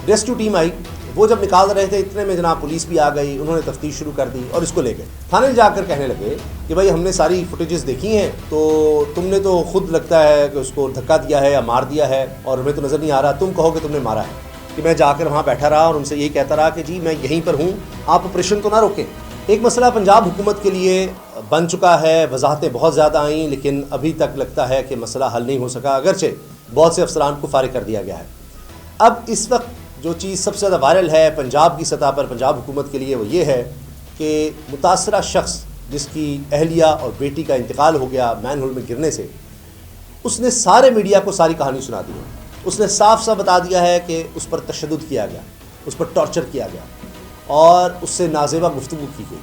Rescue team I, وہ جب نکال رہے تھے اتنے میں جناب پولیس بھی آ گئی، انہوں نے تفتیش شروع کر دی اور اس کو لے گئے تھانے جا کر کہنے لگے کہ بھائی ہم نے ساری فوٹیجز دیکھی ہیں، تو تم نے تو خود لگتا ہے کہ اس کو دھکا دیا ہے یا مار دیا ہے اور ہمیں تو نظر نہیں آ رہا، تم کہو کہ تم نے مارا ہے۔ کہ میں جا کر وہاں بیٹھا رہا اور ان سے یہی کہتا رہا کہ جی میں یہیں پر ہوں، آپ آپریشن تو نہ روکیں۔ ایک مسئلہ پنجاب حکومت کے لیے بن چکا ہے، وضاحتیں بہت زیادہ آئیں، لیکن ابھی تک لگتا ہے کہ مسئلہ حل نہیں ہو سکا، اگرچہ بہت سے افسران کو فارغ کر دیا گیا ہے۔ اب اس وقت جو چیز سب سے زیادہ وائرل ہے پنجاب کی سطح پر، پنجاب حکومت کے لیے، وہ یہ ہے کہ متاثرہ شخص جس کی اہلیہ اور بیٹی کا انتقال ہو گیا مین ہول میں گرنے سے، اس نے سارے میڈیا کو ساری کہانی سنا دی ہے۔ اس نے صاف صاف بتا دیا ہے کہ اس پر تشدد کیا گیا، اس پر ٹارچر کیا گیا اور اس سے نازیبہ گفتگو کی گئی۔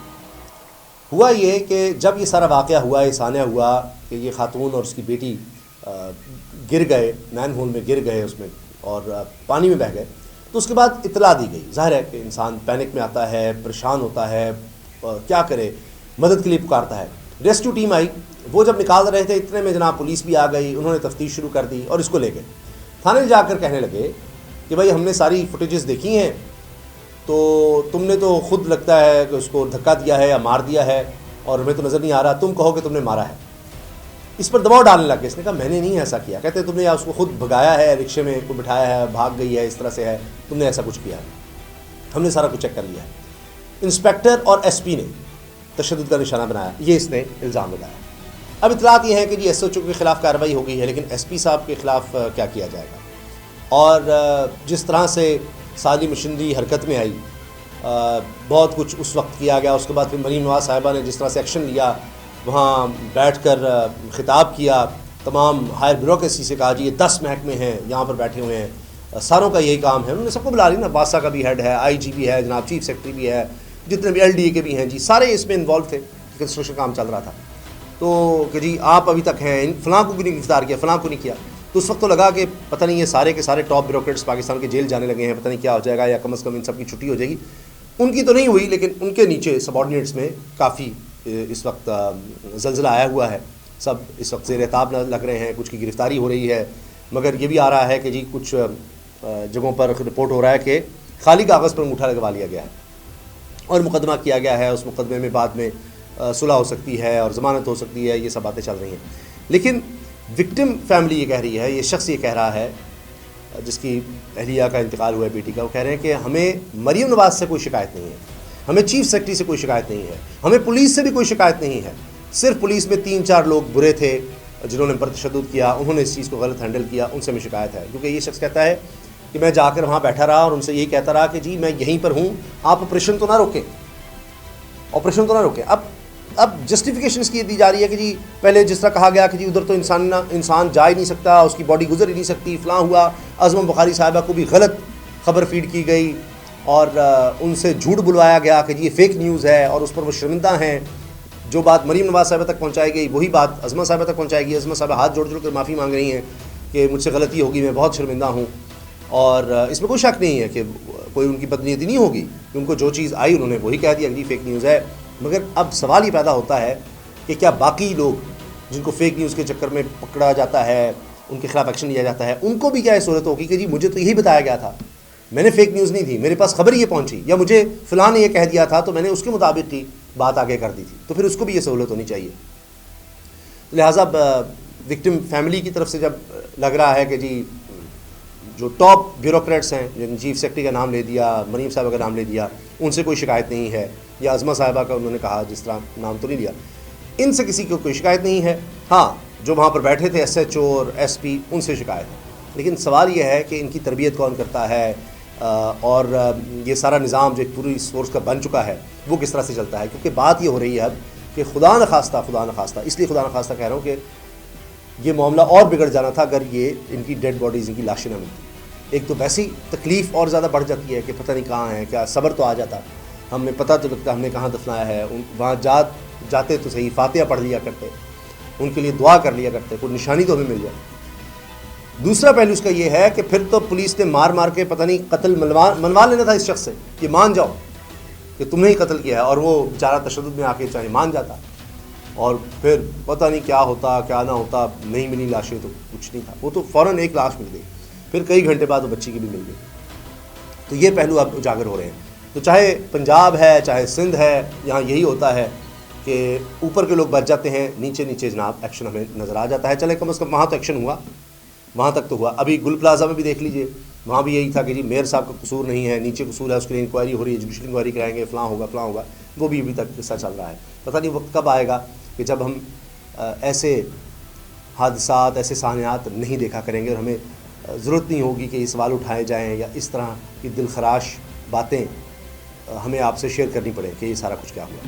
ہوا یہ کہ جب یہ سارا واقعہ ہوا، یہ سانحہ ہوا کہ یہ خاتون اور اس کی بیٹی گر گئے، مین ہول میں گر گئے اس میں اور پانی میں بہہ گئے، تو اس کے بعد اطلاع دی گئی۔ ظاہر ہے کہ انسان پینک میں آتا ہے، پریشان ہوتا ہے، کیا کرے، مدد کے لیے پکارتا ہے۔ ریسکیو ٹیم آئی، وہ جب نکال رہے تھے اتنے میں جناب پولیس بھی آ گئی، انہوں نے تفتیش شروع کر دی اور اس کو لے گئے تھانے جا کر کہنے لگے کہ بھائی ہم نے ساری فوٹیجز دیکھی ہیں، تو تم نے تو خود لگتا ہے کہ اس کو دھکا دیا ہے یا مار دیا ہے اور ہمیں تو نظر نہیں آ رہا، تم کہو کہ تم نے مارا ہے۔ اس پر دباؤ ڈالنے لگے۔ اس نے کہا میں نے نہیں ایسا کیا۔ کہتے تم نے یا اس کو خود بھگایا ہے، رکشے میں کو بٹھایا ہے، بھاگ گئی ہے، اس طرح سے ہے، تم نے ایسا کچھ کیا ہے، ہم نے سارا کچھ چیک کر لیا ہے۔ انسپیکٹر اور ایس پی نے تشدد کا نشانہ بنایا، یہ اس نے الزام لگایا۔ اب اطلاعات یہ ہیں کہ جی ایس ایچ او کے خلاف کارروائی ہو گئی ہے، لیکن ایس پی صاحب کے خلاف کیا کیا جائے گا؟ اور جس طرح سے ساری مشینری حرکت میں آئی، بہت کچھ اس وقت کیا گیا۔ اس کے بعد پھر مریم نواز صاحبہ نے جس طرح سے ایکشن لیا، وہاں بیٹھ کر خطاب کیا، تمام ہائر بیوروکریسی سے کہا جی یہ 10 محکمے ہیں یہاں پر بیٹھے ہوئے ہیں، ساروں کا یہی کام ہے۔ انہوں نے سب کو بلا لی نا، بادشاہ کا بھی ہیڈ ہے، آئی جی بھی ہے، جناب چیف سیکرٹری بھی ہے، جتنے بھی ایل ڈی اے کے بھی ہیں، جی سارے اس میں انوالو تھے، کنسٹرکشن کام چل رہا تھا۔ تو کہ جی آپ ابھی تک ہیں، فلاں کو نہیں گرفتار کیا، فلاں کو نہیں کیا۔ تو اس وقت تو لگا کہ پتہ نہیں یہ سارے کے سارے ٹاپ بیوروکریٹس پاکستان کے جیل جانے لگے ہیں، پتہ نہیں کیا ہو جائے گا، یا کم از کم ان سب کی چھٹی ہو جائے گی۔ ان کی تو نہیں ہوئی، لیکن ان کے نیچے سب آرڈینیٹس میں کافی اس وقت زلزلہ آیا ہوا ہے، سب اس وقت زیر اعتاب لگ رہے ہیں، کچھ کی گرفتاری ہو رہی ہے، مگر یہ بھی آ رہا ہے کہ جی کچھ جگہوں پر رپورٹ ہو رہا ہے کہ خالی کاغذ پر انگوٹھا لگوا لیا گیا ہے اور مقدمہ کیا گیا ہے، اس مقدمے میں بعد میں صلح ہو سکتی ہے اور ضمانت ہو سکتی ہے، یہ سب باتیں چل رہی ہیں۔ لیکن وکٹم فیملی یہ کہہ رہی ہے، یہ شخص یہ کہہ رہا ہے جس کی اہلیہ کا انتقال ہوا ہے، بیٹی کا، وہ کہہ رہے ہیں کہ ہمیں مریم نواز سے کوئی شکایت نہیں ہے، ہمیں چیف سیکرٹری سے کوئی شکایت نہیں ہے، ہمیں پولیس سے بھی کوئی شکایت نہیں ہے، صرف پولیس میں 3-4 لوگ برے تھے جنہوں نے پر تشدد کیا، انہوں نے اس چیز کو غلط ہینڈل کیا، ان سے ہمیں شکایت ہے۔ کیونکہ یہ شخص کہتا ہے کہ میں جا کر وہاں بیٹھا رہا اور ان سے یہی کہتا رہا کہ جی میں یہیں پر ہوں، آپ آپریشن تو نہ روکیں، آپریشن تو نہ روکیں۔ اب جسٹیفیکیشن اس کی دی جا رہی ہے کہ جی پہلے جس طرح کہا گیا کہ جی ادھر تو انسان جا ہی نہیں سکتا، اس کی باڈی گزر ہی نہیں سکتی، فلاں ہوا، عظمہ بخاری صاحبہ کو بھی غلط خبر فیڈ کی گئی اور ان سے جھوٹ بلوایا گیا کہ جی یہ فیک نیوز ہے اور اس پر وہ شرمندہ ہیں۔ جو بات مریم نواز صاحبہ تک پہنچائی گئی وہی بات عظمہ صاحبہ تک پہنچائی گئی۔ عظمہ صاحبہ ہاتھ جوڑ کر معافی مانگ رہی ہیں کہ مجھ سے غلطی ہوگی، میں بہت شرمندہ ہوں، اور اس میں کوئی شک نہیں ہے کہ کوئی ان کی بدنیتی نہیں ہوگی کہ ان کو جو چیز آئی انہوں نے وہی کہہ دیا کہ جی فیک نیوز ہے۔ مگر اب سوال یہ پیدا ہوتا ہے کہ کیا باقی لوگ جن کو فیک نیوز کے چکر میں پکڑا جاتا ہے، ان کے خلاف ایکشن لیا جاتا ہے، ان کو بھی کیا یہ صورت ہوگی کہ جی مجھے تو یہی بتایا گیا تھا، میں نے فیک نیوز نہیں تھی، میرے پاس خبر یہ پہنچی، یا مجھے فلاں نے یہ کہہ دیا تھا تو میں نے اس کے مطابق ہی بات آگے کر دی تھی، تو پھر اس کو بھی یہ سہولت ہونی چاہیے۔ لہٰذا وکٹم فیملی کی طرف سے جب لگ رہا ہے کہ جی جو ٹاپ بیوروکریٹس ہیں، جن چیف سیکرٹری کا نام لے دیا، مریم صاحبہ کا نام لے دیا، ان سے کوئی شکایت نہیں ہے، یا عظمہ صاحبہ کا انہوں نے کہا، جس طرح نام تو نہیں لیا، ان سے کسی کو کوئی شکایت نہیں ہے۔ ہاں جو وہاں پر بیٹھے تھے ایس ایچ او اور ایس پی، ان سے شکایت ہے۔ لیکن سوال یہ ہے کہ ان کی تربیت کون کرتا ہے، اور یہ سارا نظام جو ایک پوری فورس کا بن چکا ہے وہ کس طرح سے چلتا ہے؟ کیونکہ بات یہ ہو رہی ہے اب کہ خدا نخواستہ اس لیے خدا نخواستہ کہہ رہا ہوں کہ یہ معاملہ اور بگڑ جانا تھا اگر یہ ان کی ڈیڈ باڈیز، ان کی لاشیں نہ ملتی۔ ایک تو ویسی تکلیف اور زیادہ بڑھ جاتی ہے کہ پتہ نہیں کہاں ہیں، کیا صبر تو آ جاتا، ہمیں پتہ تو لگتا ہم نے کہاں دفنایا ہے، وہاں جاتے تو صحیح فاتحہ پڑھ لیا کرتے، ان کے لیے دعا کر لیا کرتے، کوئی نشانی تو ہمیں مل جائے۔ دوسرا پہلو اس کا یہ ہے کہ پھر تو پولیس نے مار کے پتہ نہیں قتل منوا لینا تھا اس شخص سے، یہ مان جاؤ کہ تم نے ہی قتل کیا ہے، اور وہ بیچارہ تشدد میں آ کے چاہے مان جاتا، اور پھر پتہ نہیں کیا ہوتا کیا نہ ہوتا، نہیں ملی لاشیں تو کچھ نہیں تھا، وہ تو فوراً ایک لاش مل گئی، پھر کئی گھنٹے بعد وہ بچی کی بھی مل گئی۔ تو یہ پہلو اب اجاگر ہو رہے ہیں. تو چاہے پنجاب ہے چاہے سندھ ہے, یہاں یہی ہوتا ہے کہ اوپر کے لوگ بچ جاتے ہیں, نیچے نیچے جناب ایکشن ہمیں نظر آ جاتا ہے. چلے کم از کم وہاں تو ایکشن ہوا, وہاں تک تو ہوا. ابھی گل پلازا میں بھی دیکھ لیجئے, وہاں بھی یہی تھا کہ جی میئر صاحب کا قصور نہیں ہے, نیچے قصور ہے, اس کے لیے انکوائری ہو رہی ہے, جوڈیشل انکوائری کرائیں گے, فلاں ہوگا. وہ بھی ابھی تک قصہ چل رہا ہے. پتہ نہیں وقت کب آئے گا کہ جب ہم ایسے حادثات, ایسے سانحات نہیں دیکھا کریں گے, اور ہمیں ضرورت نہیں ہوگی کہ یہ سوال اٹھائے جائیں یا اس طرح کی دل خراش باتیں ہمیں آپ سے شیئر کرنی پڑیں کہ یہ سارا کچھ کیا ہوا.